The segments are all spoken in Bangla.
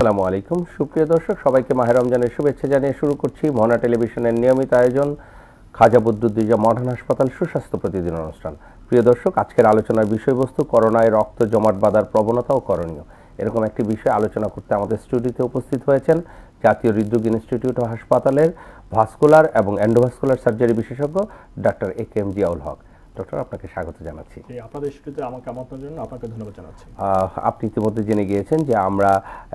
আসসালামু আলাইকুম সুপ্রিয় দর্শক, সবাইকে মাহে রমজানের শুভেচ্ছা জানিয়ে শুরু করছি মহনা টেলিভিশনের নিয়মিত আয়োজন খাজা বদরুদ্দোজা মডার্ন হাসপাতাল সুস্বাস্থ্য প্রতিদিন অনুষ্ঠান। প্রিয় দর্শক, আজকের আলোচনার বিষয়বস্তু করোনায় রক্ত জমাট বাঁধার প্রবণতা ও করণীয়। এরকম একটি বিষয় আলোচনা করতে আমাদের স্টুডিওতে উপস্থিত হয়েছেন জাতীয় হৃদরোগ ইনস্টিটিউট ও হাসপাতালের ভাস্কুলার এবং এন্ডোভাস্কুলার সার্জারি বিশেষজ্ঞ ডাক্তার এ.কে.এম. জিয়াউল হক। ডক্টর, আপনাকে স্বাগত জানাচ্ছি। আপনাদের স্টুডিওতে আমাকে আমন্ত্রণের জন্য আপনাকে ধন্যবাদ জানাচ্ছি। আপনি ইতিমধ্যে জেনে গিয়েছেন যে আমরা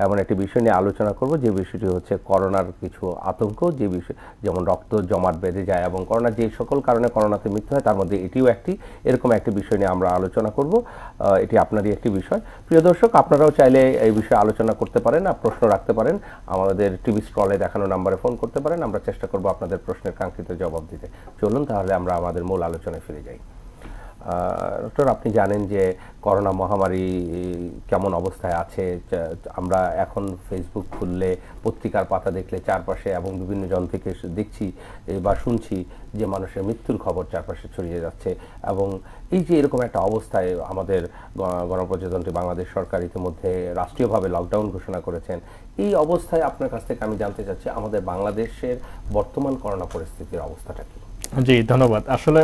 এমন একটি বিষয় নিয়ে আলোচনা করব, যে বিষয়টি হচ্ছে করোনার কিছু আতঙ্ক, যে বিষয় যেমন রক্ত জমাট বেঁধে যায় এবং করোনা যে সকল কারণে করোনাতে মৃত্যু হয় তার মধ্যে এটিও একটি, এরকম একটি বিষয় নিয়ে আমরা আলোচনা করব। এটি আপনারই একটি বিষয়। প্রিয় দর্শক, আপনারাও চাইলে এই বিষয়ে আলোচনা করতে পারেন, প্রশ্ন রাখতে পারেন, আমাদের টিভি স্ক্রলে দেখানো নাম্বারে ফোন করতে পারেন। আমরা চেষ্টা করব আপনাদের প্রশ্নের কাঙ্ক্ষিত জবাব দিতে। চলুন তাহলে আমরা আমাদের মূল আলোচনায় ফিরে যাই। ডক্টর, আপনি জানেন যে করোনা মহামারী কেমন অবস্থায় আছে। আমরা এখন ফেসবুক খুললে, পত্রিকার পাতা দেখলে চারপাশে এবং বিভিন্ন জন থেকে দেখছি বা শুনছি যে মানুষের মৃত্যুর খবর চারপাশে ছড়িয়ে যাচ্ছে। এবং এই যে এরকম একটা অবস্থায় আমাদের গণপ্রজাতন্ত্রী বাংলাদেশ সরকার ইতিমধ্যে রাষ্ট্রীয়ভাবে লকডাউন ঘোষণা করেছেন। এই অবস্থায় আপনার কাছ থেকে আমি জানতে চাচ্ছি আমাদের বাংলাদেশের বর্তমান করোনা পরিস্থিতির অবস্থাটা কি? জি, ধন্যবাদ। আসলে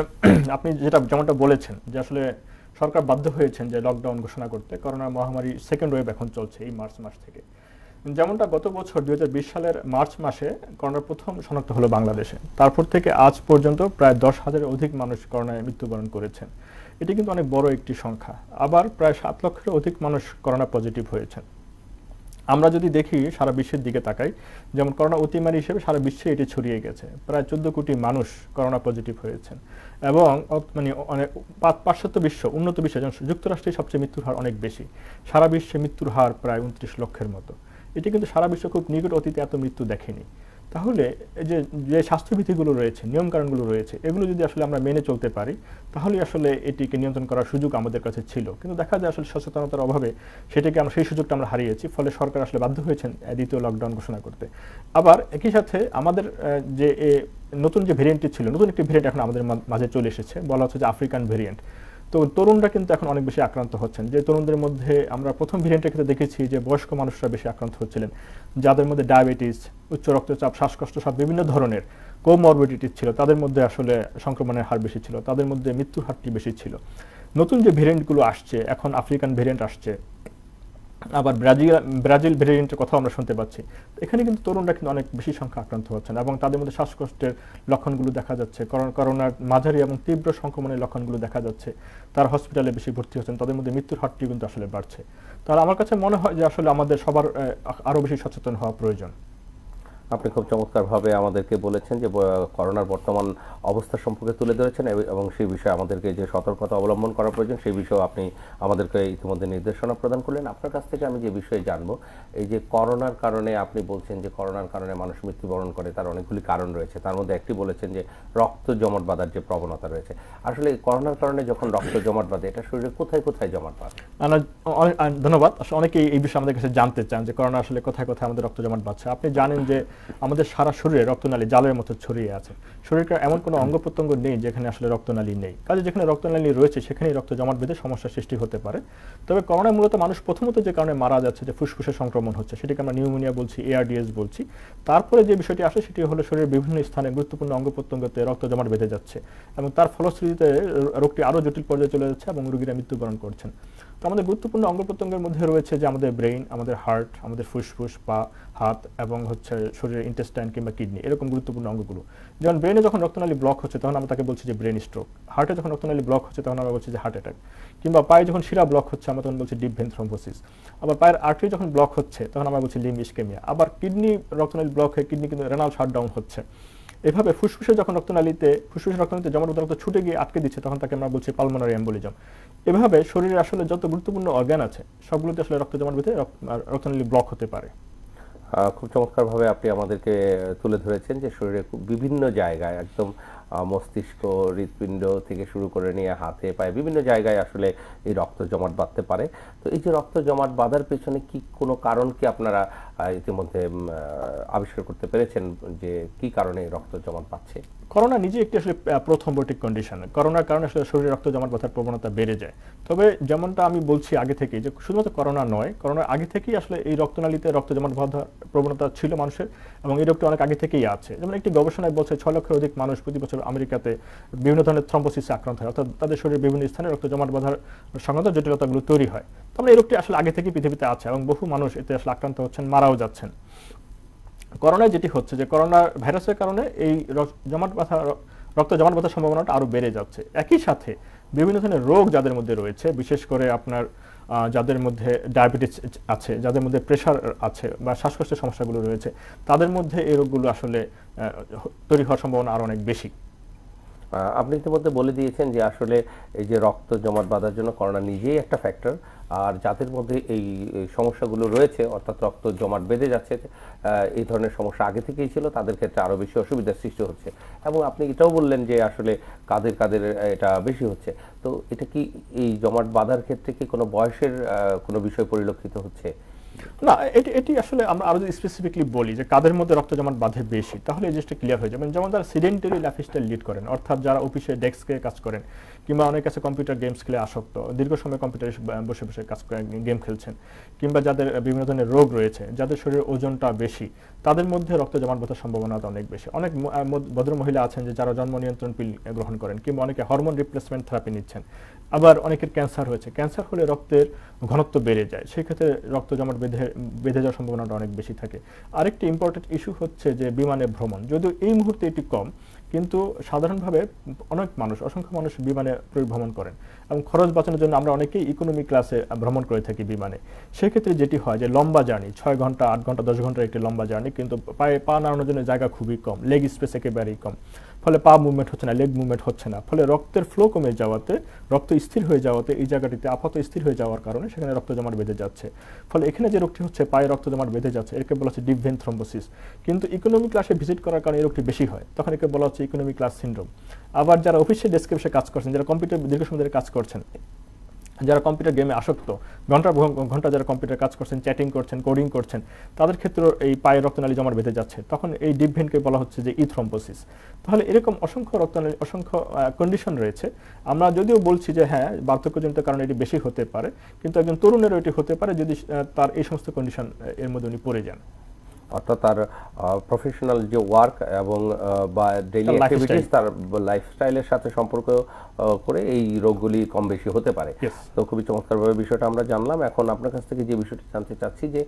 আপনি যেমনটা বলেছেন যে আসলে সরকার বাধ্য হয়েছেন যে লকডাউন ঘোষণা করতে। করোনা মহামারী সেকেন্ড ওয়েভ এখন চলছে এই মার্চ মাস থেকে। যেমনটা গত বছর 2020 সালের মার্চ মাসে করোনার প্রথম শনাক্ত হলো বাংলাদেশে, তারপর থেকে আজ পর্যন্ত প্রায় 10,000-এর অধিক মানুষ করোনায় মৃত্যুবরণ করেছেন। এটি কিন্তু অনেক বড় একটি সংখ্যা। আবার প্রায় 7 লক্ষের অধিক মানুষ করোনা পজিটিভ হয়েছেন। আমরা যদি দেখি সারা বিশ্বের দিকে তাকাই, যেমন করোনা অতিমারি হিসেবে সারা বিশ্বে এটি ছড়িয়ে গেছে। প্রায় 14 কোটি মানুষ করোনা পজিটিভ হয়েছেন এবং মানে অনেক পাশ্চাত্য বিশ্ব, উন্নত বিশ্ব, যেমন যুক্তরাষ্ট্রে সবচেয়ে মৃত্যুর হার অনেক বেশি। সারা বিশ্বে মৃত্যুর হার প্রায় 29 লক্ষের মতো। এটি কিন্তু সারা বিশ্ব খুব নিকট অতীতে এত মৃত্যু দেখেনি। তাহলে এই যে স্বাস্থ্যবিধিগুলো রয়েছে, নিয়মকানুনগুলো রয়েছে, এগুলো যদি আসলে আমরা মেনে চলতে পারি তাহলে আসলে এটিকে নিয়ন্ত্রণ করার সুযোগ আমাদের কাছে ছিল। কিন্তু দেখা যায় আসলে সচেতনতার অভাবে সেই সুযোগটা আমরা হারিয়েছি। ফলে সরকার আসলে বাধ্য হয়েছেন দ্বিতীয় লকডাউন ঘোষণা করতে। আবার একই সাথে আমাদের যে নতুন যে ভেরিয়েন্টটি ছিল, নতুন একটি ভেরিয়েন্ট এখন আমাদের মাঝে চলে এসেছে, বলা হচ্ছে যে আফ্রিকান ভেরিয়েন্ট। তো তরুণরা কিন্তু এখন অনেক বেশি আক্রান্ত হচ্ছেন। যে তরুণদের মধ্যে আমরা প্রথম ভেরিয়েন্টের ক্ষেত্রে দেখেছি যে বয়স্ক মানুষরা বেশি আক্রান্ত হচ্ছিলেন, যাদের মধ্যে ডায়াবেটিস, উচ্চ রক্তচাপ, শ্বাসকষ্ট সব বিভিন্ন ধরনের কোমরবিডিটি ছিল, তাদের মধ্যে আসলে সংক্রমণের হার বেশি ছিল, তাদের মধ্যে মৃত্যুর হারটি বেশি ছিল। নতুন যে ভেরিয়েন্টগুলো আসছে, এখন আফ্রিকান ভেরিয়েন্ট আসছে, আবার ব্রাজিল ভেরিয়েন্টের কথাও আমরা শুনতে পাচ্ছি। এখানে কিন্তু তরুণরা কিন্তু অনেক বেশি সংখ্যা আক্রান্ত হচ্ছেন এবং তাদের মধ্যে শ্বাসকষ্টের লক্ষণগুলো দেখা যাচ্ছে, করোনার মাঝারি এবং তীব্র সংক্রমণের লক্ষণগুলো দেখা যাচ্ছে। তারা হসপিটালে বেশি ভর্তি হচ্ছেন, তাদের মধ্যে মৃত্যুর হারটি কিন্তু আসলে বাড়ছে। তাহলে আমার কাছে মনে হয় যে আসলে আমাদের সবার আরও বেশি সচেতন হওয়া প্রয়োজন। আপনি খুব চমৎকারভাবে আমাদেরকে বলেছেন যে করোনার বর্তমান অবস্থা সম্পর্কে তুলে ধরেছেন এবং সেই বিষয়ে আমাদেরকে যে সতর্কতা অবলম্বন করা প্রয়োজন সেই বিষয়ে আপনি আমাদেরকে ইতিমধ্যে নির্দেশনা প্রদান করলেন। আপনার কাছ থেকে আমি যে বিষয়ে জানবো, এই যে করোনার কারণে আপনি বলছেন যে করোনার কারণে মানুষ মৃত্যুবরণ করে, তার অনেকগুলি কারণ রয়েছে। তার মধ্যে একটি বলেছেন যে রক্ত জমাট বাঁধার যে প্রবণতা রয়েছে। আসলে করোনার কারণে যখন রক্ত জমাট বাঁধে, এটা শরীরে কোথায় কোথায় জমাট বাঁধে? ধন্যবাদ। আসলে অনেকেই এই বিষয়ে আমাদের কাছে জানতে চান যে করোনা আসলে কোথায় কোথায় আমাদের রক্ত জমাট বাঁধছে। আপনি জানেন যে আমাদের সারা শরীরে রক্তনালী জালের মতো ছড়িয়ে আছে। শরীরের এমন কোনো অঙ্গ প্রত্যঙ্গ নেই যেখানে আসলে রক্তনালী নেই। কাজে যেখানে রক্তনালী রয়েছে সেখানেই রক্ত জমাট বেঁধে সমস্যার সৃষ্টি হতে পারে। তবে করোনায় মূলত মানুষ প্রথমত যে কারণে মারা যাচ্ছে, যে ফুসফুসে সংক্রমণ হচ্ছে, সেটাকে আমরা নিউমোনিয়া বলছি, ARDS বলছি। তারপরে যে বিষয়টি আসে সেটি হলো শরীরের বিভিন্ন স্থানে গুরুত্বপূর্ণ অঙ্গ প্রত্যঙ্গতে রক্ত জমাট বেঁধে যাচ্ছে এবং তার ফলশ্রুতিতে রোগটি আরও জটিল পর্যায়ে চলে যাচ্ছে এবং রোগীরা মৃত্যুবরণ করছেন। তো আমাদের গুরুত্বপূর্ণ অঙ্গ প্রত্যঙ্গের মধ্যে রয়েছে যে আমাদের ব্রেইন, আমাদের হার্ট, আমাদের ফুসফুস, পা, হাত এবং হচ্ছে শরীরের ইন্টেস্টাইন কিংবা কিডনি, এরকম গুরুত্বপূর্ণ অঙ্গগুলো। যেমন ব্রেনে যখন রক্তনালী ব্লক হচ্ছে তখন আমরা তাকে বলছি যে ব্রেন স্ট্রোক। হার্টে যখন রক্তনালী ব্লক হচ্ছে তখন আমরা বলছি যে হার্ট অ্যাটাক। কিংবা পায়ে যখন শিরা ব্লক হচ্ছে আমরা তখন বলছি ডিপ ভেন থ্রম্বোসিস। আবার পায়ের আর্টারি যখন ব্লক হচ্ছে তখন আমরা বলছি লিম্ব ইসকেমিয়া। আবার কিডনি রক্তনালী ব্লক হয়ে কিডনি কিন্তু রেনাল শাটডাউন হচ্ছে। এভাবে ফুসফুসে যখন রক্তনালীতে জমাট রক্ত ছুটে গিয়ে আটকে দিচ্ছে তখন তাকে আমরা বলছি পালমোনারি এম্বোলিজম। এভাবে শরীরে আসলে যত গুরুত্বপূর্ণ অর্গান আছে সবগুলোতে আসলে রক্ত জমাট বেঁধে রক্তনালী ব্লক হতে পারে। খুব চমৎকারভাবে আপনি আমাদেরকে তুলে ধরেছেন যে শরীরে বিভিন্ন জায়গায় একদম মস্তিষ্ক, হৃৎপিণ্ড থেকে শুরু করে নিয়ে হাতে পায়ে বিভিন্ন জায়গায় আসলে এই রক্ত জমাট বাঁধতে পারে। তো এই যে রক্ত জমাট বাঁধার পেছনে কি কোনো কারণ কি আপনারা ইতিমধ্যে আবিষ্কার করতে পেরেছেন যে কি কারণে রক্ত জমাট বাঁধছে? করোনা নিজে একটি আসলে প্রথমবর্তী কন্ডিশন। করোনার কারণে আসলে শরীরে রক্ত জমাট বাঁধার প্রবণতা বেড়ে যায়। তবে যেমনটা আমি বলছি আগে থেকেই যে শুধুমাত্র করোনা নয়, করোনার আগে থেকেই আসলে এই রক্তনালীতে রক্ত জমাট বাঁধার প্রবণতা ছিল মানুষের, এবং এই রোগটি অনেক আগে থেকেই আছে। যেমন একটি গবেষণায় বলছে 6 লক্ষের অধিক মানুষ প্রতি বছর আমেরিকাতে বিভিন্ন ধরনের থ্রম্বোসিসে আক্রান্ত হয়, অর্থাৎ তাদের শরীরের বিভিন্ন স্থানে রক্ত জমাট বাঁধার সংক্রান্ত জটিলতাগুলো তৈরি হয়। তার এই রোগটি আসলে আগে থেকেই পৃথিবীতে আছে এবং বহু মানুষ এতে আসলে আক্রান্ত হচ্ছেন, মারাও যাচ্ছেন। করোনায় যেটি হচ্ছে যে করোনা ভাইরাসের কারণে এই রক্ত জমাট বাঁধার সম্ভাবনাটা আরো বেড়ে যাচ্ছে। একই সাথে বিভিন্ন ধরনের রোগ যাদের মধ্যে রয়েছে, বিশেষ করে আপনার যাদের মধ্যে ডায়াবেটিস আছে, যাদের মধ্যে প্রেশার আছে বা শ্বাসকষ্টের সমস্যাগুলো রয়েছে, তাদের মধ্যে এই রোগগুলো আসলে তৈরি হওয়ার সম্ভাবনা আরো অনেক বেশি। আপনি ইতিমধ্যে বলে দিয়েছেন যে আসলে এই যে রক্ত জমাট বাঁধার জন্য করোনা নিজেই একটা ফ্যাক্টর, আর যাদের মধ্যে এই সমস্যাগুলো রয়েছে অর্থাৎ রক্ত জমাট বেঁধে যাচ্ছে, এই ধরনের সমস্যা আগে থেকেই ছিল, তাদের ক্ষেত্রে আরও বেশি অসুবিধার সৃষ্টি হচ্ছে। এবং আপনি এটাও বললেন যে আসলে কাদের কাদের এটা বেশি হচ্ছে। তো এটা কি এই জমাট বাঁধার ক্ষেত্রে কি কোনো বয়সের কোনো বিষয় পরিলক্ষিত হচ্ছে? না, এটি আসলে আমরা আরো যদি স্পেসিফিকলি বলি যে কাদের মধ্যে রক্ত জমাট বাঁধে বেশি, তাহলে এই জিনিসটা ক্লিয়ার হয়ে যাবে। যেমন যারা সিডেন্টারি লাইফস্টাইল লিড করেন, অর্থাৎ যারা অফিসে ডেস্কে কাজ করেন কিংবা অনেক কাছে কম্পিউটার গেমস খেলে আসক্ত, দীর্ঘ সময় কম্পিউটারে বসে বসে কাজ করে গেম খেলছেন, কিংবা যাদের বিভিন্ন ধরনের রোগ রয়েছে, যাদের শরীরের ওজনটা বেশি, তাদের মধ্যে রক্ত জমাট বাঁধার সম্ভাবনাটা অনেক বেশি। অনেক ভদ্র মহিলা আছেন যে যারা জন্ম নিয়ন্ত্রণ পিল গ্রহণ করেন, কিংবা অনেকে হরমোন রিপ্লেসমেন্ট থেরাপি নিচ্ছেন। আবার অনেকের ক্যান্সার হয়েছে, ক্যান্সার হলে রক্তের ঘনত্ব বেড়ে যায়, সেই ক্ষেত্রে রক্ত জমাট বেঁধে যাওয়ার সম্ভাবনাটা অনেক বেশি থাকে। আরেকটি ইম্পর্টেন্ট ইস্যু হচ্ছে যে বিমানে ভ্রমণ, যদিও এই মুহূর্তে এটি কম, কিন্তু সাধারণভাবে অনেক মানুষ, অসংখ্য মানুষ বিমানে ভ্রমণ করেন, এবং খরচ বাঁচানোর জন্য আমরা অনেকেই ইকোনমি ক্লাসে ভ্রমণ করে থাকি বিমানে। সেক্ষেত্রে যেটি হয় যে লম্বা জার্নি, 6 ঘন্টা, 8 ঘন্টা, 10 ঘন্টার একটি লম্বা জার্নি, কিন্তু পা নাড়ানোর জন্য জায়গা খুবই কম, লেগ স্পেস একেবারেই কম, ফলে পা মুভমেন্ট হচ্ছে না, লেগ মুভমেন্ট হচ্ছে না, ফলে রক্তের ফ্লো কমে যাওয়াতে, রক্ত স্থির হয়ে যাওয়াতে, এই জায়গাটিতে আপাতত স্থির হয়ে যাওয়ার কারণে সেখানে রক্ত জমাট বেঁধে যাচ্ছে। ফলে এখানে যে রোগটি হচ্ছে, পায়ে রক্ত জমাট বেঁধে যাচ্ছে, একে বলা হচ্ছে ডিপ ভেন থ্রম্বোসিস। কিন্তু ইকোনমি ক্লাসে ভিজিট করার কারণে এই রোগটি বেশি হয়, তখন একে বলা হচ্ছে ইকোনমি ক্লাস সিনড্রোম। আবার যারা অফিসে ডেস্কে বসে কাজ করছেন, যারা কম্পিউটার দীর্ঘ সময় ধরে কাজ করছেন, যারা কম্পিউটার গেমে আসক্ত, ঘন্টার ঘন্টা যারা কম্পিউটার কাজ করছেন, চ্যাটিং করছেন, কোডিং করছেন, তাদের ক্ষেত্রে এই পায়ের রক্তনালী জমাট বেঁধে যাচ্ছে, তখন এই ডিপ ভেনকে বলা হচ্ছে যে থ্রম্বোসিস। তাহলে এরকম অসংখ্য রক্তনালী, অসংখ্য কন্ডিশন রয়েছে। আমরা যদিও বলছি যে হ্যাঁ, বার্ধক্যজনিত কারণে এটি বেশি হতে পারে, কিন্তু একজন তরুণেরও এটি হতে পারে যদি তার এই সমস্ত কন্ডিশন এর মধ্যে উনি পড়ে যান। অর্থাৎ তার প্রফেশনাল যে ওয়ার্ক এবং বা ডেইলি অ্যাক্টিভিটিস, তার লাইফস্টাইলের সাথে সম্পর্ক করে এই রোগগুলি কম বেশি হতে পারে। তো খুবই চমৎকারভাবে বিষয়টা আমরা জানলাম। এখন আপনার কাছ থেকে যে বিষয়টি জানতে চাচ্ছি যে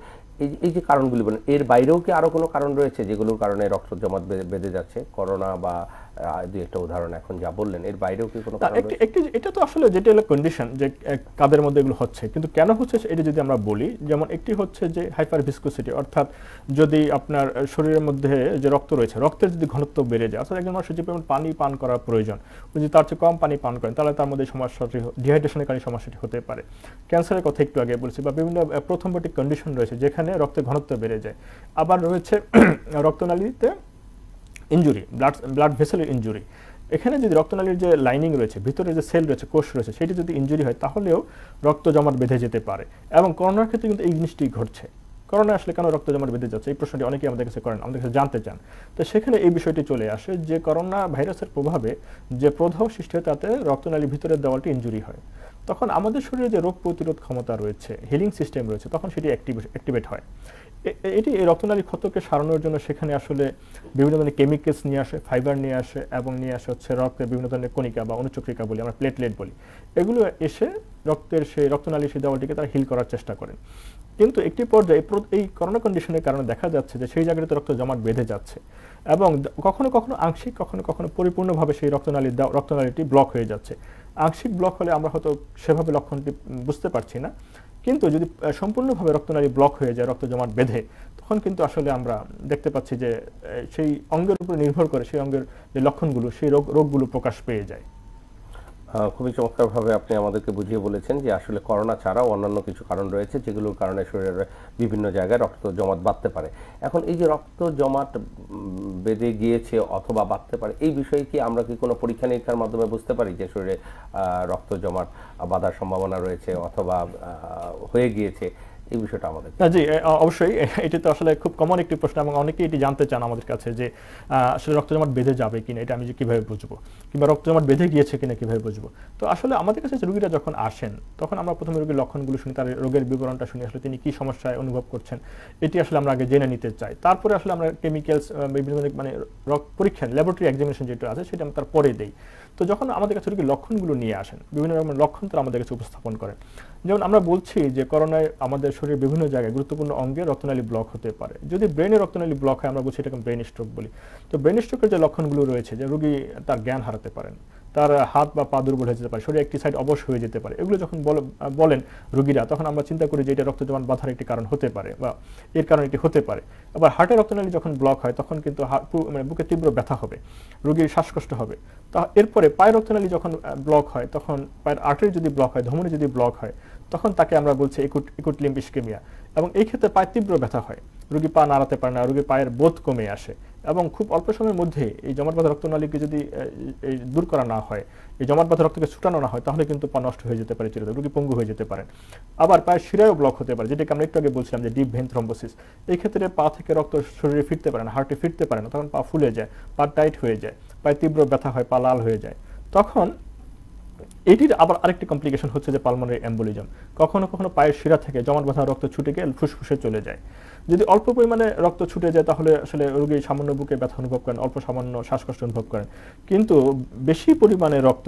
এই যে কারণগুলি বলেন, এর বাইরেও কি আরো কোনো কারণ রয়েছে যেগুলোর কারণে রক্ত জমাট বেঁধে যাচ্ছে? করোনা বা দুই একটা উদাহরণ এখন যা বললেন, এর বাইরেও কি কোনো কারণ রয়েছে? এটা তো আসলে যেটা হলো কন্ডিশন যে কাদের মধ্যে এগুলো হচ্ছে, কিন্তু কেন হচ্ছে এটা যদি আমরা বলি, যেমন একটি হচ্ছে যে হাইপার ভিসকোসিটি, অর্থাৎ যদি আপনার শরীরের মধ্যে যে রক্ত রয়েছে, রক্তের যদি ঘনত্ব বেড়ে যায়, অর্থাৎ একজন মানুষের যে পরিমাণ পানি পান করার প্রয়োজন, যদি তার চেয়ে কম পানি পান করেন, তাহলে তার মধ্যে সমস্যাটি, ডিহাইড্রেশনের কারণে সমস্যাটি হতে পারে। ক্যান্সারের কথা একটু আগে বলেছি, বা বিভিন্ন প্রথমবর্তী কন্ডিশন রয়েছে যেখানে রক্তের ঘনত্ব বেড়ে যায়। আবার রয়েছে রক্তনালীতে ইনজুরি, ব্লাড ভেসেলের ইনজুরি। এখানে যদি রক্তনালীর যে লাইনিং রয়েছে, ভিতরে যে সেল রয়েছে, কোষ রয়েছে, সেটি যদি ইনজুরি হয়, তাহলেও রক্ত জমাট বেঁধে যেতে পারে। এবং করোনার ক্ষেত্রে কিন্তু এই জিনিসটি ঘটছে। করোনা আসলে কেন রক্ত জমাট বেঁধে যাচ্ছে, এই প্রশ্নটি অনেকেই আমাদের কাছে করেন, আমাদের কাছে জানতে চান। তো সেখানে এই বিষয়টি চলে আসে যে করোনা ভাইরাসের প্রভাবে যে প্রদাহ সৃষ্টি হয়, তাতে রক্তনালীর ভিতরের দেওয়ালটি ইনজুরি হয়। তখন আমাদের শরীরে যে রোগ প্রতিরোধ ক্ষমতা রয়েছে, হিলিং সিস্টেম রয়েছে, তখন সেটি অ্যাক্টিভেট হয়। এটি এই রক্তনালী ক্ষতকে সারানোর জন্য সেখানে আসলে বিভিন্ন ধরনের কেমিক্যালস নিয়ে আসে, ফাইবার নিয়ে আসে, এবং নিয়ে আসে হচ্ছে রক্তের বিভিন্ন ধরনের কণিকা বা অনুচক্রিকা বলি, আমরা প্লেটলেট বলি, এগুলো এসে রক্তের সেই রক্তনালী সেই দেওয়ালটিকে তারা হিল করার চেষ্টা করেন। কিন্তু একটি পর্যায়ে এই করোনা কন্ডিশনের কারণে দেখা যাচ্ছে যে সেই জায়গাটিতে রক্ত জমাট বেঁধে যাচ্ছে, এবং কখনো কখনো আংশিক, কখনো কখনো পরিপূর্ণভাবে সেই রক্তনালীটি ব্লক হয়ে যাচ্ছে। আংশিক ব্লক হলে আমরা হয়তো সেভাবে লক্ষণটি বুঝতে পারছি না, কিন্তু যদি সম্পূর্ণভাবে রক্তনালী ব্লক হয়ে যায়, রক্ত জমাট বেঁধে, তখন কিন্তু আসলে আমরা দেখতে পাচ্ছি যে সেই অঙ্গের উপর নির্ভর করে সেই অঙ্গের যে লক্ষণগুলো, সেই রোগগুলো প্রকাশ পেয়ে যায়। খুবই চমৎকারভাবে আপনি আমাদেরকে বুঝিয়ে বলেছেন যে আসলে করোনা ছাড়াও অন্যান্য কিছু কারণ রয়েছে যেগুলোর কারণে শরীরের বিভিন্ন জায়গায় রক্ত জমাট বাঁধতে পারে। এখন এই যে রক্ত জমাট বেঁধে গিয়েছে অথবা বাঁধতে পারে, এই বিষয়ে কি আমরা কি কোনো পরীক্ষা নিরীক্ষার মাধ্যমে বুঝতে পারি যে শরীরে রক্ত জমাট বাঁধার সম্ভাবনা রয়েছে অথবা হয়ে গিয়েছে? এই বিষয়টা আমাদের জি অবশ্যই, এটি তো আসলে খুব কমন একটি প্রশ্ন এবং অনেকেই এটি জানতে চান আমাদের কাছে যে আসলে রক্ত জমাট বেঁধে যাবে কিনা, এটা আমি যে কিভাবে বুঝবো, কিংবা রক্ত জমাট বেঁধে গিয়েছে কিনা কিভাবে বুঝবো। তো আসলে আমাদের কাছে রোগীরা যখন আসেন তখন আমরা প্রথমে রোগীর লক্ষণগুলো শুনি, তার রোগের বিবরণটা শুনি, আসলে তিনি কি সমস্যায় অনুভব করছেন এটি আসলে আমরা আগে জেনে নিতে চাই। তারপরে আসলে আমরা কেমিক্যালস বিভিন্ন মানে রক্ত পরীক্ষা ল্যাবরেটরি এক্সামিনেশন যেটা আছে সেটা আমরা তারপরে দেই। তো যখন আমাদের কাছে রোগীর লক্ষণগুলো নিয়ে আসেন, বিভিন্ন রকমের লক্ষণ তারা আমাদের কাছে উপস্থাপন করেন। যেমন আমরা বলছি যে করোনায় আমাদের শরীরের বিভিন্ন জায়গায় গুরুত্বপূর্ণ অঙ্গে রক্তনালী ব্লক হতে পারে। যদি ব্রেনে রক্তনালী ব্লক হয় আমরা বলছি এটাকে ব্রেন স্ট্রোক বলি। তো ব্রেন স্ট্রোকের যে লক্ষণগুলো রয়েছে, যে রোগী তার জ্ঞান হারাতে পারেন, তার হাত বা পা দুর্বল হয়ে যেতে পারে, শরীরে একটি সাইড অবশ হয়ে যেতে পারে, এগুলো যখন বলেন রোগীরা তখন আমরা চিন্তা করি যে এটা রক্ত জমাট বাঁধার একটি কারণ হতে পারে বা এর কারণ এটি হতে পারে। আবার হার্টের রক্তনালী যখন ব্লক হয় তখন কিন্তু মানে বুকে তীব্র ব্যথা হবে, রোগীর শ্বাসকষ্ট হবে। তা এরপরে পায়ের রক্তনালী যখন ব্লক হয় তখন পায়ের আর্টারি যদি ব্লক হয়, ধমনী যদি ব্লক হয় তখন তাকে আমরা বলছি একুট লিম্ফ ইসকেমিয়া, এবং এই ক্ষেত্রে পায়ে তীব্র ব্যথা হয়, রোগী পা নাড়াতে পারে না, রোগীর পায়ের বোধ কমে আসে, এবং খুব অল্প সময়ের মধ্যে এই জমাট বাঁধা রক্তনালীকে যদি দূর করা না হয়, এই জমাট বাঁধা রক্তকে ছুটানো না হয়, তাহলে কিন্তু পা নষ্ট হয়ে যেতে পারে, চিরতরে রোগী পঙ্গু হয়ে যেতে পারেন। আবার পায়ের শিরায়ও ব্লক হতে পারে, যেটাকে আমরা একটু আগে বলছিলাম যে ডিপ ভেন থ্রম্বোসিস। এই ক্ষেত্রে পা থেকে রক্ত শরীরে ফিরতে পারে না, হার্টে ফিরতে পারে না, তখন পা ফুলে যায়, পা টাইট হয়ে যায়, পায়ে তীব্র ব্যথা হয়, পা লাল হয়ে যায়। তখন এটির আবার আরেকটি কমপ্লিকেশন হচ্ছে যে পালমোনারি এম্বোলিজম। কখনো কখনো পায়ের শিরা থেকে জমাট বাঁধা রক্ত ছুটে গিয়ে ফুসফুসে চলে যায়। যদি অল্প পরিমাণে রক্ত ছুটে যায় তাহলে আসলে রোগী সামান্য বুকে ব্যথা অনুভব করেন, অল্প সামান্য শ্বাসকষ্ট অনুভব করেন। কিন্তু বেশি পরিমাণে রক্ত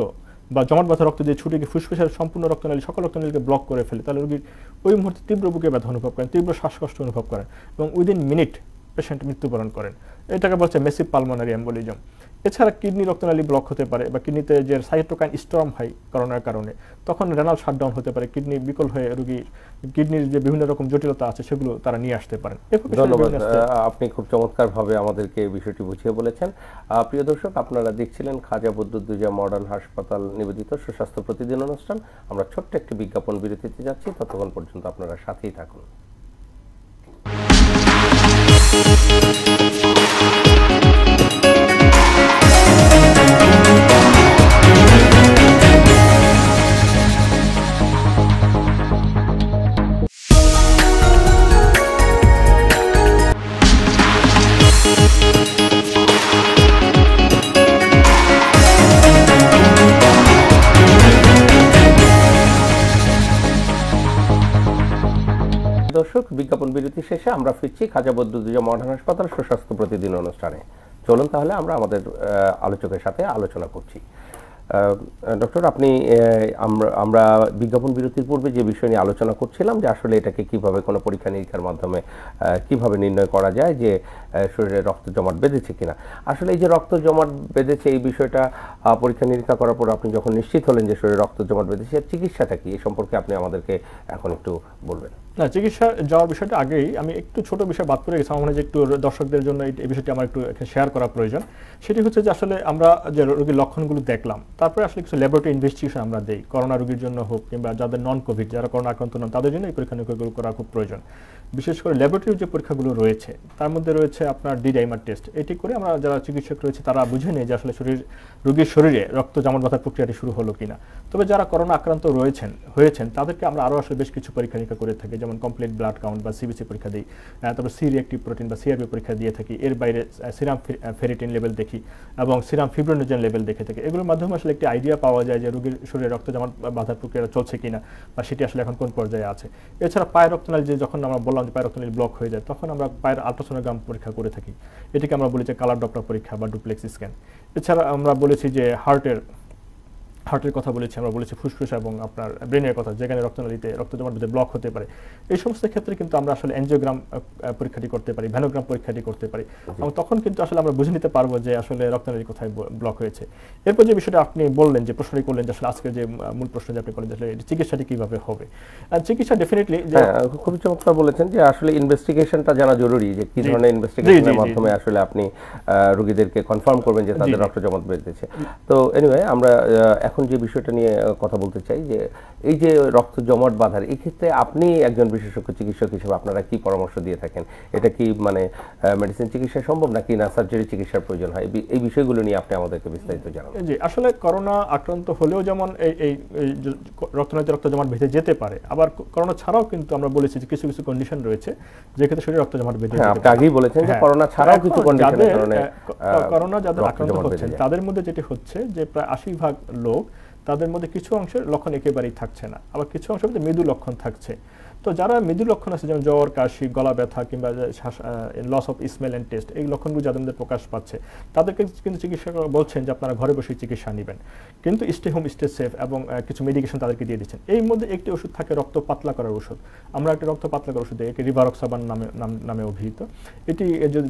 বা জমাট বাঁধা রক্ত দিয়ে ছুটে গিয়ে ফুসফুসের সম্পূর্ণ রক্তনালী, সকল রক্তনালীকে ব্লক করে ফেলে, তাহলে রোগীর ওই মুহূর্তে তীব্র বুকে ব্যথা অনুভব করেন, তীব্র শ্বাসকষ্ট অনুভব করেন, এবং উইদিন মিনিট পেশেন্ট মৃত্যুবরণ করেন। এটাকে বলছে মেসিভ পালমোনারি এম্বোলিজম। এছাড়া কিডনি রক্তনালী ব্লক হতে পারে, বা কিডনিতে যে সাইটোকাইন স্টর্ম হয় করোনার কারণে, তখন রেনাল শাটডাউন হতে পারে, কিডনি বিকল হয়ে রোগী কিডনির যে বিভিন্ন রকম জটিলতা আছে সেগুলো তারা নিয়ে আসতে পারেন। ধন্যবাদ, আপনি খুব চমৎকারভাবে আমাদেরকে এই বিষয়টি বুঝিয়ে বলেছেন। প্রিয় দর্শক, আপনারা দেখছিলেন খাজা বদরুদ্দোজা মডার্ন হাসপাতাল নিবেদিত সুস্বাস্থ্য প্রতিদিন অনুষ্ঠান। আমরা ছোট্ট একটি বিজ্ঞাপন বিরতিতে যাচ্ছি, ততক্ষণ পর্যন্ত আপনারা সাথেই থাকুন। দর্শক, বিজ্ঞাপন বিরতি শেষে আমরা ফিরছি খাজা বদরুদ্দোজা মডার্ন হাসপাতাল সুস্বাস্থ্য প্রতিদিন অনুষ্ঠানে। চলুন তাহলে আমরা আমাদের আলোচকের সাথে আলোচনা করছি। ডক্টর, আপনি আমরা বিজ্ঞাপন বিরতির পূর্বে যে বিষয় নিয়ে আলোচনা করছিলাম যে আসলে এটাকে কিভাবে কোনো পরীক্ষা নিরীক্ষার মাধ্যমে কিভাবে নির্ণয় করা যায় যে শরীরে রক্ত জমাট বেঁধেছে কিনা। আসলে এই যে রক্ত জমাট বেঁধেছে এই বিষয়টা পরীক্ষা নিরীক্ষা করার পর আপনি যখন নিশ্চিত হলেন যে শরীরে রক্ত জমাট বেঁধেছে, চিকিৎসাটা কি এই সম্পর্কে আপনি আমাদেরকে এখন একটু বলবেন। না, চিকিৎসা যাওয়ার বিষয়টা আগেই আমি একটু ছোট বিষয় বাদ পড়ে গেছি, আমার মনে হয় যে একটু দর্শকদের জন্য এই বিষয়টি আমার একটু শেয়ার করা প্রয়োজন। সেটি হচ্ছে যে আসলে আমরা যে রোগীর লক্ষণগুলো দেখলাম, তারপরে আসলে কিছু ল্যাবরেটরি ইনভেস্টিগেশন আমরা দেই, করোনা রোগীর জন্য হোক কিংবা যাদের নন কোভিড, যারা করোনা আক্রান্ত নন, তাদের জন্য এই পরীক্ষা নিরীক্ষাগুলো করা খুব প্রয়োজন। বিশেষ করে ল্যাবরেটরি যে পরীক্ষাগুলো রয়েছে তার মধ্যে রয়েছে আপনার ডি-ডাইমার টেস্ট। এটি করে আমরা যারা চিকিৎসক রয়েছে তারা বুঝে নেই যে আসলে রোগীর শরীরে রক্ত জমাট বাঁধার প্রক্রিয়াটি শুরু হলো কিনা। তবে যারা করোনা আক্রান্ত হয়েছেন তাদেরকে আমরা আরও আসলে বেশ কিছু পরীক্ষা নিরীক্ষা করে থাকি, যেমন কমপ্লিট ব্লাড কাউন্ট বা সিবিসি পরীক্ষা দিই, তারপর সি রিঅ্যাক্টিভ প্রোটিন বা সিআরপি পরীক্ষা দিয়ে থাকি। এর বাইরে সিরাম ফেরিটিন লেভেল দেখি এবং সিরাম ফিব্রিনোজেন লেভেল দেখে থাকি। এগুলোর মাধ্যমে আসলে একটি আইডিয়া পাওয়া যায় যে রোগীর শরীরে রক্ত জমাট বাঁধার প্রক্রিয়া চলছে কিনা বা সেটি আসলে এখন কোন পর্যায়ে আছে। এছাড়া পায়ের রক্তনালী, যে যখন আমরা বললাম যে পায়ের রক্তনালী ব্লক হয়ে যায়, তখন আমরা পায়ের আল্ট্রাসোনোগ্রাম পরীক্ষা করে থাকি, এটিকে আমরা বলি যে কালার ডপলার পরীক্ষা বা ডুপ্লেক্স স্ক্যান। এছাড়া আমরা বলেছি যে হার্টের কথা বলেছি, আমরা বলেছি ফুসফুস এবং আপনার ব্রেনের কথা, যেখানে রক্তনালীতে রক্ত জমাট বেঁধে ব্লক হতে পারে। এই সমস্ত ক্ষেত্রে কিন্তু আমরা আসলে এনজিওগ্রাম পরীক্ষাটি করতে পারি, ভ্যানোগ্রাম পরীক্ষাটি করতে পারি, এবং তখন কিন্তু আসলে আমরা বুঝে নিতে পারবো যে আসলে রক্তনালী কোথায় ব্লক হয়েছে। এরপর যে বিষয়টা আপনি বললেন, যে প্রশ্নটি করলেন, যে আসলে আজকে যে মূল প্রশ্ন যে আপনি করলেন, আসলে চিকিৎসাটি কিভাবে হবে। চিকিৎসা ডেফিনেটলি খুবই চমৎকার বলেছেন যে আসলে ইনভেস্টিগেশনটা জানা জরুরি, যে কি ধরনের ইনভেস্টিগেশনের মাধ্যমে আসলে আপনি রোগীদেরকে কনফার্ম করবেন যে তাদের রক্ত জমাট বেঁধেছে। তো এনিওয়ে, আমরা এখন এখন যে বিষয়টা নিয়ে কথা বলতে চাই যে এই যে রক্ত জমাট বাঁধার এই ক্ষেত্রে আপনি একজন বিশেষজ্ঞ চিকিৎসক হিসেবে আপনারা কি পরামর্শ দিয়ে থাকেন? এটা কি মানে মেডিসিন চিকিৎসা সম্ভব নাকি না সার্জারি চিকিৎসার প্রয়োজন হয়? এই বিষয়গুলো নিয়ে আপনি আমাদেরকে বিস্তারিত জানান। জি, আসলে করোনা আক্রান্ত হলেও যেমন এই রক্তনালীতে রক্ত জমাট বেঁধে যেতে পারে, আবার করোনা ছাড়াও কিন্তু আমরা বলেছি যে কিছু কিছু কন্ডিশন রয়েছে যে ক্ষেত্রে শরীরে রক্ত জমাট বেঁধে যেতে পারে। আপনি আগেই বলেছেন যে করোনা ছাড়াও কিছু কন্ডিশনের কারণে করোনা যাদের আক্রান্ত হচ্ছেন তাদের মধ্যে যেটি হচ্ছে যে প্রায় ৮০% লোক, তাদের মধ্যে কিছু অংশের লক্ষণ একেবারেই থাকছে না, আবার কিছু অংশের মধ্যে মৃদু লক্ষণ থাকছে। তো যারা মৃদু লক্ষণ আছে যেমন জ্বর, কাশি, গলা ব্যথা কিংবা loss of smell and taste, এই লক্ষণগুলো যাদের মধ্যে প্রকাশ পাচ্ছে তাদেরকে কিন্তু চিকিৎসকরা বলছেন যে আপনারা ঘরে বসে চিকিৎসা নেবেন, কিন্তু স্টে হোম স্টে সেফ, এবং কিছু মেডিকেশন তাদেরকে দিয়ে দিচ্ছেন। এই মধ্যে একটি ওষুধ থাকে রক্ত পাতলা করার ওষুধ। আমরা একটা রক্ত পাতলা করার ওষুধ, একে রিভারক্সাবান নামে অভিহিত। এটি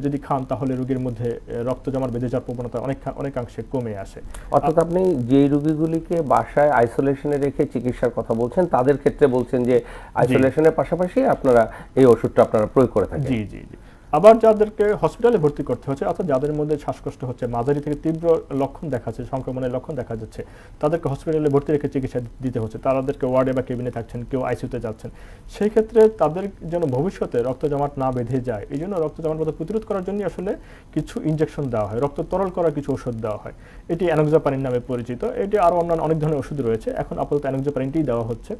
যদি খান তাহলে রোগীর মধ্যে রক্ত জমাট বেঁধে যাওয়ার প্রবণতা অনেকাংশে কমে আসে। অর্থাৎ আপনি যে রোগীগুলিকে বাসায় আইসোলেশনে রেখে চিকিৎসার কথা বলছেন তাদের ক্ষেত্রে বলছেন যে আইসোলেশনের পাশাপাশি আপনারা এই ওষুধটা আপনারা প্রয়োগ করে থাকেন। জি জি জি। আবার যাদেরকে হসপিটালে ভর্তি করতে হচ্ছে, অর্থাৎ যাদের মধ্যে শ্বাসকষ্ট হচ্ছে, মাঝারি থেকে তীব্র লক্ষণ দেখা যাচ্ছে, সংক্রমণের লক্ষণ দেখা যাচ্ছে, তাদেরকে হসপিটালে ভর্তি রেখে চিকিৎসা দিতে হচ্ছে। তাদেরকে ওয়ার্ডে বা কেবিনে থাকছেন, কেউ আইসিইউতে যাচ্ছেন। সেই ক্ষেত্রে তাদের যেন ভবিষ্যতে রক্ত জমাট না বেঁধে যায়, এই জন্য রক্ত জমাট বাঁধা প্রতিরোধ করার জন্য আসলে কিছু ইনজেকশন দেওয়া হয়, রক্ত তরল করার কিছু ওষুধ দেওয়া হয়। এটি অ্যানোক্সাপানিন নামে পরিচিত। এটি আরও অন্যান্য অনেক ধরনের ওষুধ রয়েছে, এখন আপাতত অ্যানোক্সাপানিনটি দেওয়া হচ্ছে।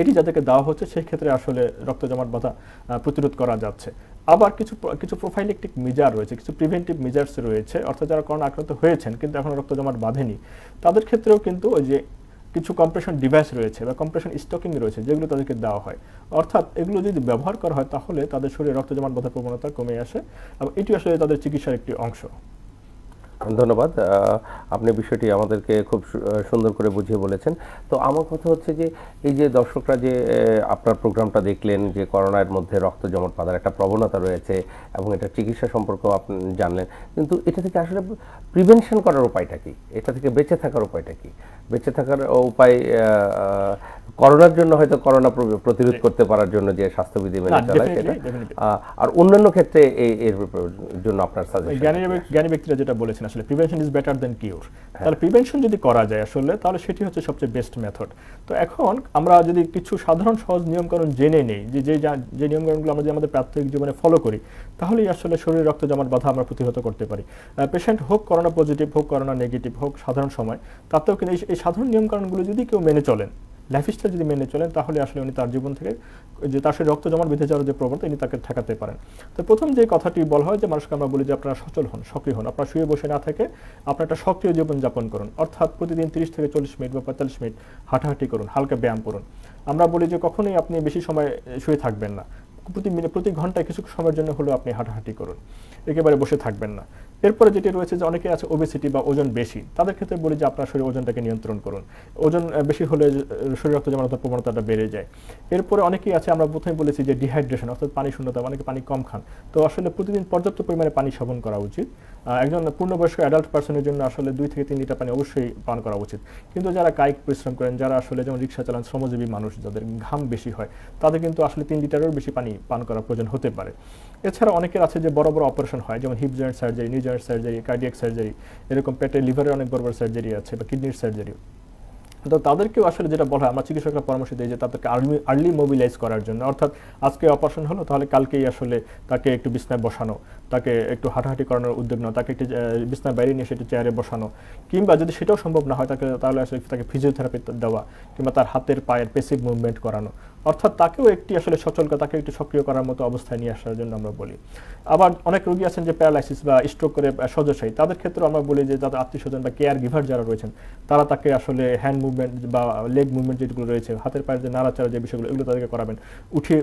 এটি যাদেরকে দেওয়া হচ্ছে সেই ক্ষেত্রে আসলে রক্ত জমাট বাঁধা প্রতিরোধ করা যাচ্ছে। আবার কিছু প্রোফাইলেকটিক মেজার রয়েছে, কিছু প্রিভেন্টিভ মেজার্স রয়েছে, অর্থাৎ যারা করোনা আক্রান্ত হয়েছেন কিন্তু এখন রক্ত জমাট বাঁধেনি, তাদের ক্ষেত্রেও কিন্তু ওই যে কিছু কম্প্রেশন ডিভাইস রয়েছে বা কম্প্রেশন স্টকিং রয়েছে যেগুলো তাদেরকে দেওয়া হয়। অর্থাৎ এগুলো যদি ব্যবহার করা হয় তাহলে তাদের শরীরে রক্ত জমাট বাঁধার প্রবণতা কমে আসে, এবং এটি আসলে তাদের চিকিৎসার একটি অংশ। ধন্যবাদ, আপনি বিষয়টি আমাদেরকে খুব সুন্দর করে বুঝিয়ে বলেছেন। তো আমার কথা হচ্ছে যে এই যে দর্শকরা যে আপনার প্রোগ্রামটা দেখলেন যে করোনার মধ্যে রক্ত জমাট বাঁধার একটা প্রবণতা রয়েছে এবং এটা চিকিৎসা সম্পর্কেও আপনি জানলেন, কিন্তু এটা থেকে আসলে প্রিভেনশন করার উপায়টা কি? এটা থেকে বেঁচে থাকার উপায়টা কি? বেঁচে থাকার উপায় করোনার জন্য হয়তো করোনা প্রতিরোধ করতে পারার জন্য যে স্বাস্থ্যবিধি মেনে চলা সেটা, আর অন্যান্য ক্ষেত্রে এর জন্য আপনার সাজেশন। জ্ঞানী ব্যক্তিরা যেটা বলেছেন আসলে প্রিভেনশন ইজ বেটার দেন কিউর। তাহলে প্রিভেনশন যদি করা যায় আসলে তাহলে সেটি হচ্ছে সবচেয়ে বেস্ট মেথড। তো এখন আমরা যদি কিছু সাধারণ সহজ নিয়মকানুন জেনে নেই, যে নিয়মকানুনগুলো আমরা যদি আমাদের প্রাত্যহিক জীবনে ফলো করি, তাহলেই আসলে শরীরে রক্ত জমাট বাঁধা আমরা প্রতিহত করতে পারি। পেশেন্ট হোক করোনা পজিটিভ, হোক করোনা নেগেটিভ, হোক সাধারণ সময়, তাতেও কিন্তু এই সাধারণ নিয়মকানুনগুলো যদি কেউ মেনে চলেন, লাইফস্টাইল যদি মেনে চলেন, তাহলে আসলে উনি তার জীবন থেকে যে তার শরীরে রক্ত জমাট বেঁধে যাওয়ার যে প্রবণতা উনি তাকে ঠেকাতে পারেন। তো প্রথম যে কথাটি বলা হয় যে মানুষকে আমরা বলি যে আপনারা সচল হন, সক্রিয় হন, আপনারা শুয়ে বসে না থেকে আপনার একটা সক্রিয় জীবনযাপন করুন, অর্থাৎ প্রতিদিন 30 থেকে 40 মিনিট বা 45 মিনিট হাঁটাহাঁটি করুন, হালকা ব্যায়াম করুন। আমরা বলি যে কখনোই আপনি বেশি সময় শুয়ে থাকবেন না, প্রতি ঘন্টায় কিছু সময়ের জন্য হলেও আপনি হাঁটাহাঁটি করুন, একেবারে বসে থাকবেন না। এরপরে যেটি রয়েছে যে অনেকে আছে ওবেসিটি বা ওজন বেশি, তাদের ক্ষেত্রে বলি যে আপনার শরীর ওজনটাকে নিয়ন্ত্রণ করুন। ওজন বেশি হলে শরীর রক্ত জমাট প্রবণতাটা বেড়ে যায়। এরপরে অনেকেই আছে, আমরা প্রথমে বলেছি যে ডিহাইড্রেশন অর্থাৎ পানি শূন্যতা, অনেকে পানি কম খান। তো আসলে প্রতিদিন পর্যাপ্ত পরিমাণে পানি সেবন করা উচিত। একজন পূর্ণবয়স্ক অ্যাডাল্ট পার্সনের জন্য আসলে 2 থেকে 3 লিটার পানি অবশ্যই পান করা উচিত। কিন্তু যারা কায়িক পরিশ্রম করেন, যারা আসলে যেমন রিক্সা চালান, শ্রমজীবী মানুষ, যাদের ঘাম বেশি হয়, তাদের কিন্তু আসলে 3 লিটারেরও বেশি পানি পান করার প্রয়োজন হতে পারে। এছাড়া অনেকের আছে যে বড় বড় অপারেশন হয়, যেমন হিপ জয়েন্ট সার্জারি, নি জয়েন্ট সার্জারি, কার্ডিয়াক সার্জারি, এরকম পেটের লিভারের অনেক বড় বড় সার্জারি আছে বা কিডনির সার্জারি। তো তাদেরকেও আসলে যেটা বলা হয়, আমরা চিকিৎসকরা পরামর্শ দিই যে তাদেরকে আর্লি মোবিলাইজ করার জন্য, অর্থাৎ আজকে অপারেশন হলো তাহলে কালকেই আসলে তাকে একটু বিছনায় বসানো, তাকে একটু হাঁটাহাঁটি করানোর উদ্যোগ নেওয়া, তাকে একটু বিছনায় বাইরে নিয়ে সেটা চেয়ারে বসানো, কিংবা যদি সেটাও সম্ভব না হয় তাহলে আসলে তাকে ফিজিওথেরাপি দেওয়া, কিংবা তার হাতের পায়ের পেসিভ মুভমেন্ট করানো, অর্থাৎ তাকেও একটি আসলে সচলতা, তাকে একটু সক্রিয় করার মতো অবস্থায় নিয়ে আসার জন্য আমরা বলি। আবার অনেক রোগী আছেন যে প্যারালাইসিস বা স্ট্রোক করে শয্যাশায়ী, তাদের ক্ষেত্রে আমরা বলি যে তাদের আত্মীয় স্বজন বা কেয়ার গিভার যারা রয়েছেন, তারা তাকে আসলে হ্যান্ড মুভমেন্ট বা লেগ মুভমেন্ট যেগুলো রয়েছে, হাতের পায়ের যে নাড়াচাড়া যে বিষয়গুলো, এগুলো তাদেরকে করাবেন,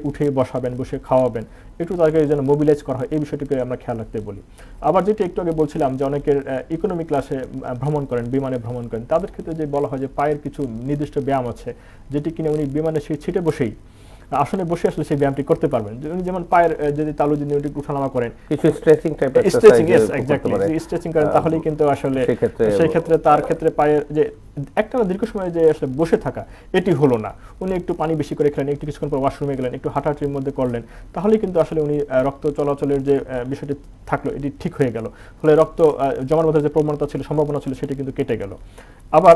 উঠে বসাবেন, বসে খাওয়াবেন, একটু তাদেরকে যেন মোবিলাইজ করা হয়, এই বিষয়টিকে আমরা খেয়াল রাখতে বলি। আবার যেটি একটু আগে বলছিলাম যে অনেকের ইকোনমি ক্লাসে ভ্রমণ করেন, বিমানে ভ্রমণ করেন, তাদের ক্ষেত্রে যে বলা হয় যে পায়ের কিছু নির্দিষ্ট ব্যায়াম আছে যেটি কিনে উনি বিমানে সেই ছিটে বসেই আসলে বসে আসলে সেই ব্যায়ামটি করতে পারবেন। যেমন পায়ের যদি তালু যদি উঠানামা করেন, কিছু স্ট্রেচিং টাইপের স্ট্রেচিং করেন, তাহলেই কিন্তু আসলে সেই ক্ষেত্রে তার ক্ষেত্রে পায়ের যে একটা দীর্ঘ সময় যে আসলে বসে থাকা এটি হলো না, উনি একটু পানি বেশি করে খেলেন, একটু কিছুক্ষণ পর ওয়াশরুমে গেলেন, একটু হাঁটাহাঁটির মধ্যে করলেন, তাহলেই কিন্তু আসলে উনি রক্ত চলাচলের যে বিষয়টি থাকলো এটি ঠিক হয়ে গেল, ফলে রক্ত জমাট বাঁধার যে প্রবণতা ছিল, সম্ভাবনা ছিল, সেটি কিন্তু কেটে গেল। আবার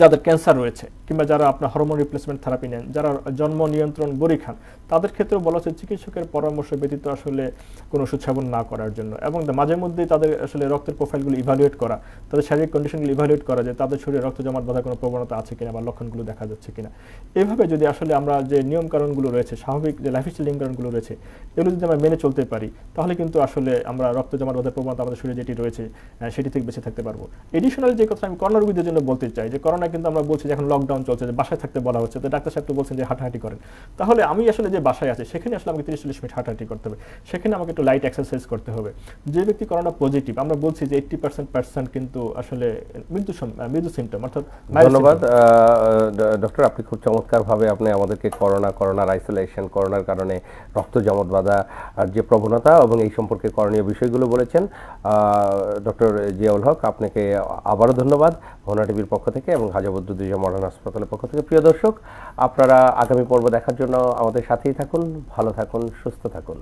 যাদের ক্যান্সার রয়েছে কিংবা যারা আপনার হরমোন রিপ্লেসমেন্ট থেরাপি নেন, যারা জন্ম নিয়ন্ত্রণ বড়ি খান, তাদের ক্ষেত্রেও বলা হচ্ছে চিকিৎসকের পরামর্শ ব্যতীত আসলে কোনো ওষুধ সেবন না করার জন্য, এবং মাঝে মধ্যেই তাদের আসলে রক্তের প্রোফাইলগুলো ইভ্যালুয়েট করা, তাদের শারীরিক কন্ডিশনগুলো ইভ্যালুয়েট করা, যে তাদের শরীরে রক্ত জমাট বাঁধার কোনো প্রবণতা আছে কিনা বা লক্ষণগুলো দেখা যাচ্ছে কিনা। এইভাবে যদি আসলে আমরা যে নিয়মকানুনগুলো রয়েছে, স্বাভাবিক যে লাইফস্টাইল নিয়মকানুনগুলো রয়েছে, এগুলো যদি আমরা মেনে চলতে পারি, তাহলে কিন্তু আসলে আমরা রক্ত জমাট বাঁধার প্রবণতা আমাদের শরীরে যেটি রয়েছে সেটি থেকে বেঁচে থাকতে পারবো। এডিশনাল যে কথা আমি করোনা রোগীদের জন্য বলতে চাই, যে করোনা কিন্তু আমরা বলছি যে এখন লকডাউন চলছে, যে বাসায় থাকতে বলা হচ্ছে, তো ডাক্তার সাহেব তো বলছেন যে হাঁটাহাঁটি করেন। তাহলে আমি আসলে যে বাসায় আছে সেখানে আসলে আমাকে 30-40 মিনিট হাঁটাহাঁটি করতে হবে, সেখানে আমাকে একটু লাইট এক্সারসাইজ করতে হবে। যে ব্যক্তি করোনা পজিটিভ, আমরা বলছি যে 80% কিন্তু আসলে মৃদু সিমটম, অর্থাৎ ধন্যবাদ ডক্টর, আপনি খুব চমৎকারভাবে আপনি আমাদেরকে করোনার আইসোলেশন, করোনার কারণে রক্ত জমাট বাঁধা আর যে প্রবণতা এবং এই সম্পর্কে করণীয় বিষয়গুলো বলেছেন। ডক্টর জিয়াউল হক, আপনাকে আবারও ধন্যবাদ ভোনা টিভির পক্ষ থেকে এবং হাজাবুদ্দুজা মডার্ন হাসপাতালের পক্ষ থেকে। প্রিয় দর্শক, আপনারা আগামী পর্ব দেখার জন্য আমাদের সাথেই থাকুন, ভালো থাকুন, সুস্থ থাকুন।